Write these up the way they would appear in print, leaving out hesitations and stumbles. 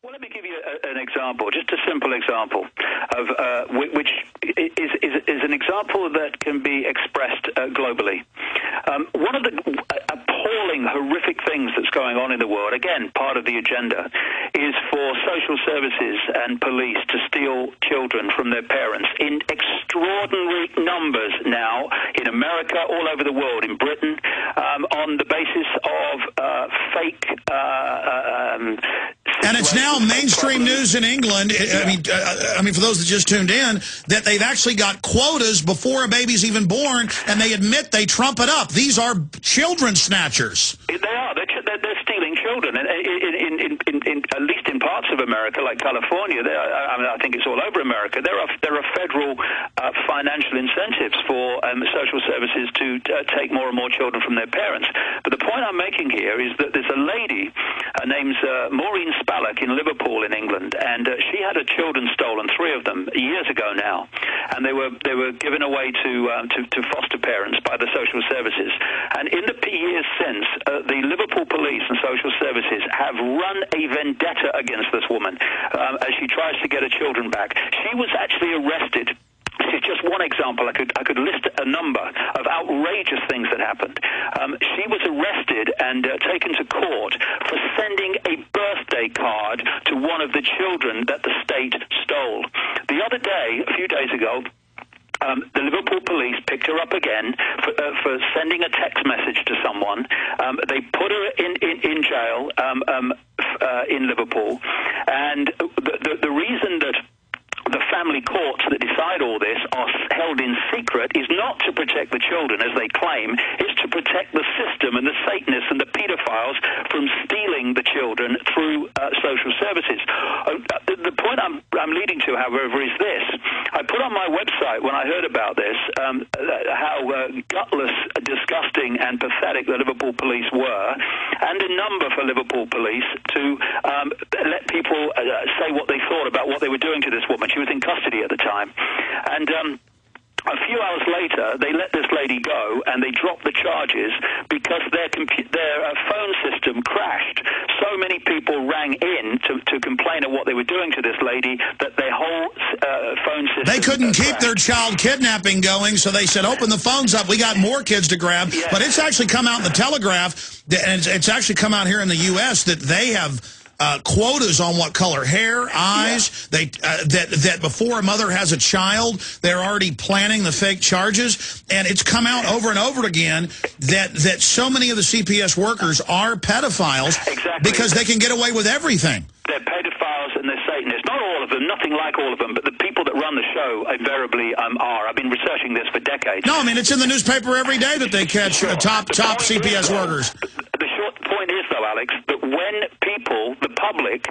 Well, let me give you an example, just a simple example of which is an example that can be expressed globally. One of the appalling, horrific things that's going on in the world, again, part of the agenda, is for social services and police to steal children from their parents in extraordinary numbers now in America, all over the world, in Britain, on the basis of fake and it's now mainstream news in England. I mean, for those that just tuned in, that they've actually got quotas before a baby's even born, and they admit they trump it up. These are children snatchers. They are. They're stealing children, and in at least in parts of America, like California. I think it's all over America. There are federal financial incentives for social services to take more and more children from their parents. But the point I'm making here is that there's a lady. Her name's Maureen Spallock in Liverpool in England, and she had her children stolen, 3 of them, years ago now, and they were given away to foster parents by the social services. And in the years since, the Liverpool police and social services have run a vendetta against this woman as she tries to get her children back. She was actually arrested. This is just one example. I could list a number of outrageous things that happened. She was arrested and taken to court for sending a birthday card to one of the children that the state stole. The other day, a few days ago, the Liverpool police picked her up again for sending a text message to someone. They put her in jail in Liverpool, and the reason that the family courts that decide all this are held in secret is not to protect the children, as they claim. It's to protect the system and the Satanists and the pedophiles from stealing the children through social services. The point I'm leading to, however, is this. I put on my website, when I heard about this, how gutless, disgusting, and pathetic the Liverpool police were, and a number for Liverpool police to let people say what they thought about what they were doing to this woman. She was in custody at the time. And a few hours later, they let this lady go, and they dropped the charges because their phone system crashed. So many people rang in to complain of what they were doing to this lady that their whole phone system They couldn't keep crashed. their child kidnapping going, so they said, open the phones up. We got more kids to grab. Yeah. But it's actually come out in the Telegraph, and it's actually come out here in the U.S. that they have quotas on what color hair, eyes. Yeah. That before a mother has a child, they're already planning the fake charges, and it's come out over and over again that so many of the CPS workers are pedophiles. Exactly. Because they can get away with everything. They're pedophiles and they're Satanists. Not all of them, nothing like all of them, but the people that run the show invariably are. I've been researching this for decades. No, I mean, it's in the newspaper every day that they catch top CPS workers. The short point is, though, Alex, that when people, the public,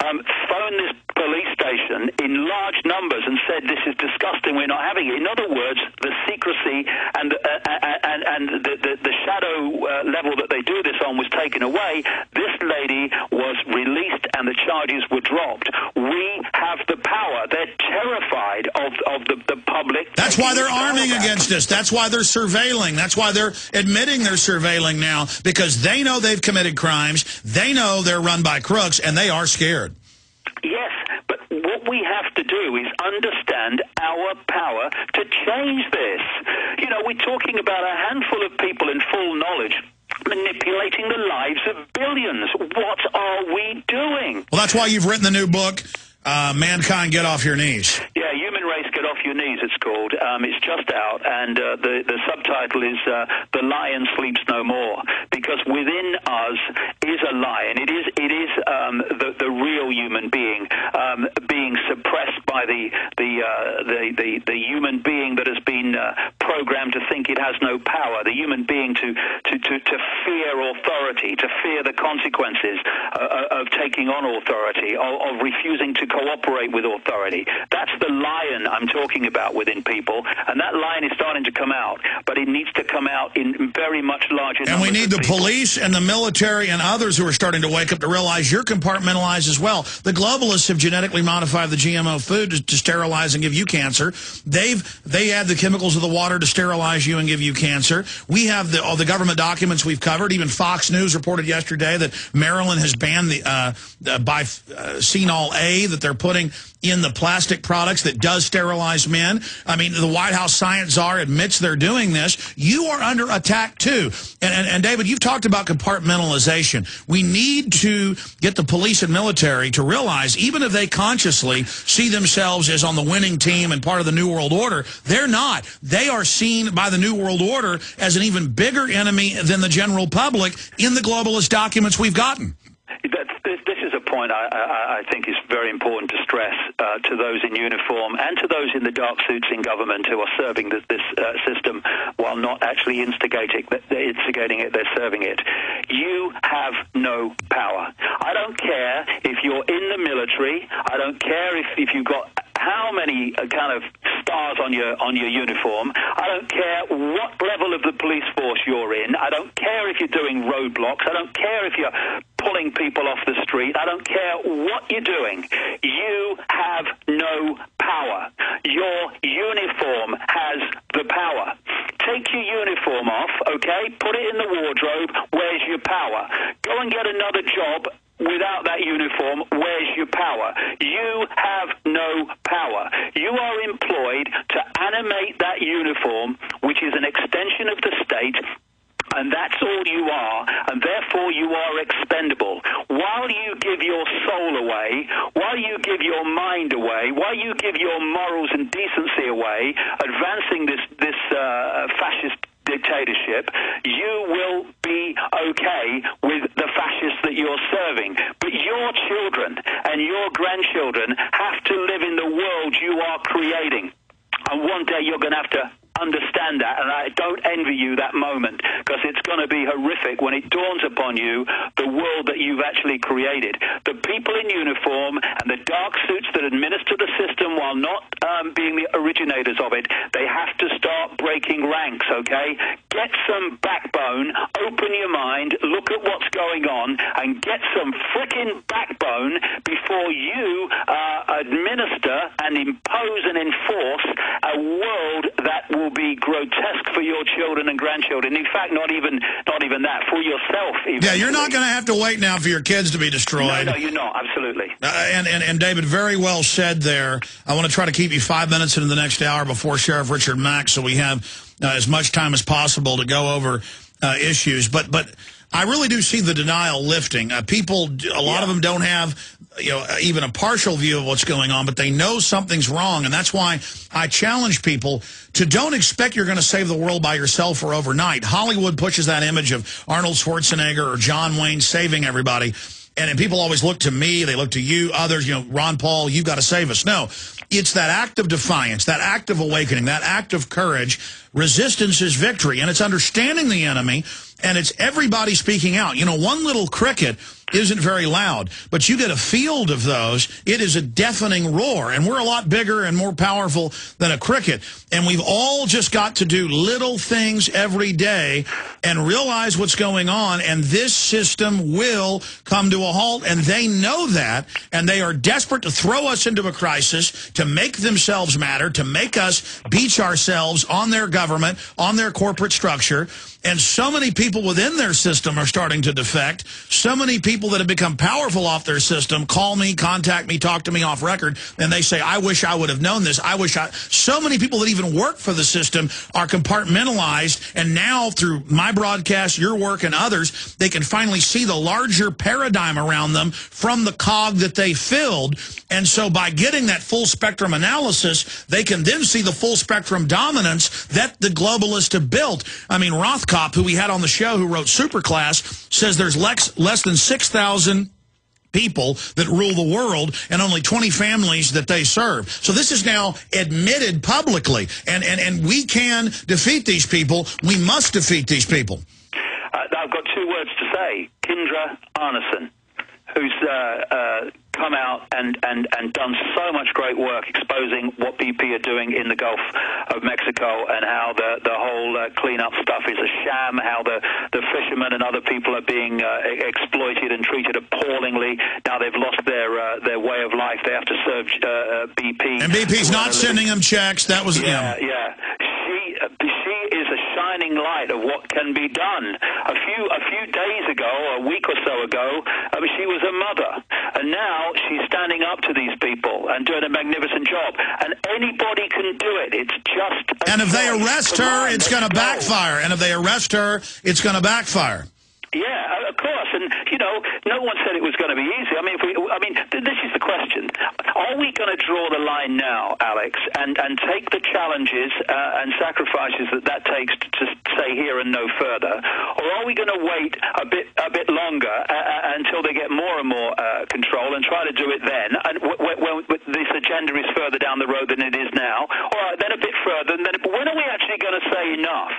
phone this police station in large numbers and said, this is disgusting, we're not having it. In other words, the secrecy and the shadow level that they do this on was taken away. This lady was released and the charges were dropped. We have the power. They're terrified of the public. That's why they're arming against us. That's why they're surveilling. That's why they're admitting they're surveilling now, because they know they've committed crimes. They know they're run by crooks, and they are scared. Yes, but what we have to do is understand our power to change this. You know, we're talking about a handful of people in full knowledge manipulating the lives of billions. What are we doing? Well, that's why you've written the new book, Mankind, Get Off Your Knees. Yeah, Human Race, Get Off Your Knees, it's called. It's just out, and the subtitle is The Lion Sleeps No More, because within us is a lion. It is the real human being being suppressed by the human being that has been programmed to think it has no power, the human being to fear authority, to fear the consequences of taking on authority, of refusing to cooperate with authority. That's the lion I'm talking about within people, and that lion is starting to come out, but it needs to come out in very much larger numbers. And we need the people. police and the military and others who are starting to wake up to realize you're compartmentalized as well. The globalists have genetically modified the GMO food to sterilize and give you cancer. They add the chemicals of the water to sterilize you and give you cancer. We have all the government documents we've covered. Even Fox News reported yesterday that Maryland has banned the bisphenol A that they're putting in the plastic products that does sterilize men. I mean, the White House science czar admits they're doing this. You are under attack, too. And David, you've talked about compartmentalization. We need to get the police and military to realize, even if they consciously see themselves as on the winning team and part of the New World Order, they're not. They are seen by the New World Order as an even bigger enemy than the general public in the globalist documents we've gotten. This is a point I think is very important to stress to those in uniform and to those in the dark suits in government who are serving this system while not actually instigating it, they're serving it. You have no power. I don't care if you're in the military. I don't care if you've got how many kind of stars on your uniform. I don't care what level of the police force you're in. I don't care if you're doing roadblocks. I don't care if you're pulling people off the street. I don't care what you're doing. You have no power. Your uniform has the power. Take your uniform off, okay? Put it in the wardrobe. Where's your power? Go and get another job without that uniform. Where's your power? You have no power. You are employed to animate that uniform, which is an extension of the state, and that's all you are, and therefore you are expendable. While you give your soul away, while you give your mind away, while you give your morals and decency away, advancing this fascist dictatorship, you will be okay with the fascists that you're serving. But your children and your grandchildren have to live in the world you are creating. And one day you're going to have to understand that, and I don't envy you that moment, because it's going to be horrific when it dawns upon you the world that you've actually created. The people in uniform and the dark suits that administer the system while not being the originators of it, they have to start breaking ranks, okay? Get some backbone, open your mind, look at what's going on, and get some frickin' backbone before you administer and impose and enforce a world that will be grotesque for your children and grandchildren. In fact, not even that, for yourself. Yeah, you're not going to have to wait now for your kids to be destroyed. No, you're not. Absolutely. And David, very well said there. I want to try to keep you 5 minutes into the next hour before Sheriff Richard Mack, so we have as much time as possible to go over issues. But I really do see the denial lifting. People, a lot of them don't have even a partial view of what's going on, but they know something's wrong. And that's why I challenge people to don't expect you're going to save the world by yourself or overnight. Hollywood pushes that image of Arnold Schwarzenegger or John Wayne saving everybody. And people always look to me, they look to you, others, Ron Paul, you've got to save us. No, it's that act of defiance, that act of awakening, that act of courage. Resistance is victory, and it's understanding the enemy, and it's everybody speaking out. One little cricket isn't very loud, but you get a field of those, it is a deafening roar, and we're a lot bigger and more powerful than a cricket, and we've all just got to do little things every day and realize what's going on, and this system will come to a halt, and they know that, and they are desperate to throw us into a crisis, to make themselves matter, to make us beach ourselves on their government, on their corporate structure. And so many people within their system are starting to defect. So many people that have become powerful off their system call me, contact me, talk to me off record, and they say, I wish I would have known this. So many people that even work for the system are compartmentalized, and now through my broadcast, your work, and others, they can finally see the larger paradigm around them from the cog that they filled. And so by getting that full spectrum analysis, they can then see the full spectrum dominance that the globalists have built. I mean, Rothkopf, who we had on the show, who wrote Superclass, says there's less than 6,000 people that rule the world and only 20 families that they serve. So this is now admitted publicly, and we can defeat these people. We must defeat these people. I've got two words to say. Kindra Arneson, who's come out and done so much great work exposing what BP are doing in the Gulf of Mexico, and how the whole cleanup stuff is a sham, how the fishermen and other people are being exploited and treated appallingly. Now they've lost their way of life. They have to serve BP. And BP's not sending them checks. That was yeah. She is a shining light of what can be done. A few days ago, a week or so ago, she was a mother, and now she's standing up to these people and doing a magnificent job. And anybody can do it. It's just and if they arrest her, it's going to backfire. And if they arrest her, it's going to backfire. Yeah, of course, and no one said it was going to be easy. I mean, this is the question: are we going to draw the line now, Alex, and take the challenges and sacrifices that takes to stay here and no further, or are we going to wait a bit longer until they get more and more control and try to do it then, and when this agenda is further down the road than it is now, or then a bit further, and then when are we actually going to say enough?